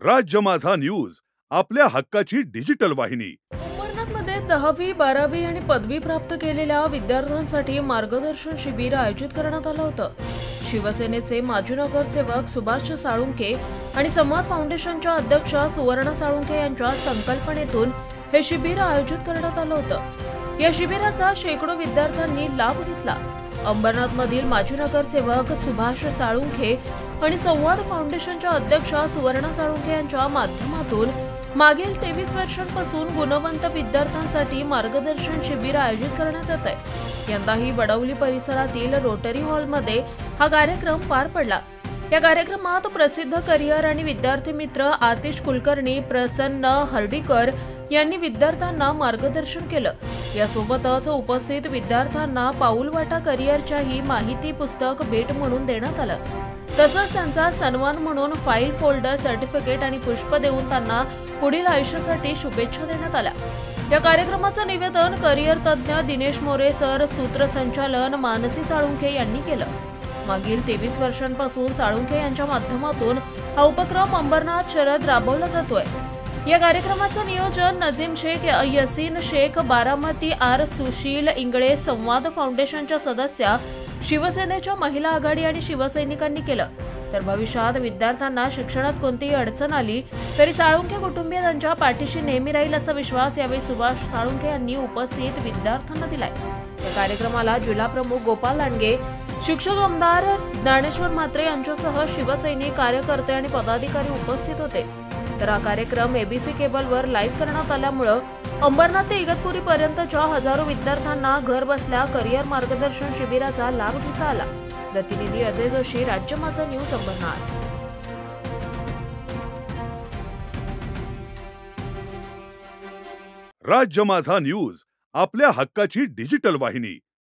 राज्य माझा न्यूज आपल्या हक्काची डिजिटल वाहिनी। अंबरनाथमध्ये 10वी, 12वी आणि पदवी प्राप्त केलेल्या विद्यार्थ्यांसाठी मार्गदर्शन शिबिर आयोजित करण्यात आलं होतं। शिवसेनेचे माजी नगरसेवक सुभाष साळुंखे आणि संवाद फाउंडेशनच्या अध्यक्षा सुवर्णा साळुंखे यांच्या संकल्पनेतून हे शिबिर आयोजित करण्यात आलं होतं। या शिबिराचा शेकडो विद्यार्थ्यांनी लाभ घेतला। अंबरनाथमधील माजी नगरसेवक सुभाष साळुंखे आणि संवाद फाउंडेशनच्या अध्यक्षा सुवर्णा साळुंखे यांच्या माध्यमातून मागील 23 वर्षांपासून गुणवंत विद्यार्थ्यांसाठी मार्गदर्शन शिबिर आयोजित करण्यात येत आहे। यंदाही वडवली परिसरातील रोटरी हॉलमध्ये हा कार्यक्रम पार पडला। या कार्यक्रमात प्रसिद्ध करिअर आणि विद्यार्थी मित्र आतिश कुलकर्णी, प्रसन्न हर्डीकर यांनी विद्यार्थ्यांना मार्गदर्शन केलं। यासोबतच उपस्थित विद्यार्थ्यांना पाऊलवाटा करिअरच्याही माहिती पुस्तक भेट म्हणून देण्यात आलं। तसंच त्यांचा सन्मान म्हणून फाईल फोल्डर, सर्टिफिकेट आणि पुष्प देऊन त्यांना पुढील आयुष्यासाठी शुभेच्छा देण्यात आल्या। या कार्यक्रमाचं निवेदन करिअर तज्ज्ञ दिनेश मोरे सर, सूत्रसंचालन मानसी साळुंखे यांनी केलं। मागील 23 वर्षांपासून साळुंखे यांच्या माध्यमातून हा उपक्रम अंबरनाथ शहरात राबवला जातोय। या कार्यक्रमाचं नियोजन नजीम शेख, यसीन शेख, बारामती आर, सुशील इंगळे, संवाद फाउंडेशनच्या सदस्या, शिवसेनेच्या महिला आघाडी आणि शिवसैनिकांनी केलं। तर भविष्यात विद्यार्थ्यांना शिक्षणात कोणतीही अडचण आली तरी साळुंखे कुटुंबीय त्यांच्या पाठीशी नेहमी राहील असा विश्वास यावेळी सुभाष साळुंखे यांनी उपस्थित विद्यार्थ्यांना दिलाय। या कार्यक्रमाला जिल्हा प्रमुख गोपाल लांडगे, शिक्षक आमदार ज्ञानेश्वर म्हात्रे यांच्यासह शिवसैनिक, कार्यकर्ते आणि पदाधिकारी उपस्थित होते। तर हा कार्यक्रम एबीसी केबलवर लाईव्ह करण्यात आल्यामुळे अंबरनाथ ते इगतपुरी पर्यंतच्या हजारो विद्यार्थ्यांना घर बसल्या करिअर मार्गदर्शन शिबिराचा लाभ घेता आला। प्रतिनिधी अजय जोशी, राज्य माझा न्यूज, अंबरनाथ। राज्य माझा न्यूज आपल्या हक्काची डिजिटल वाहिनी।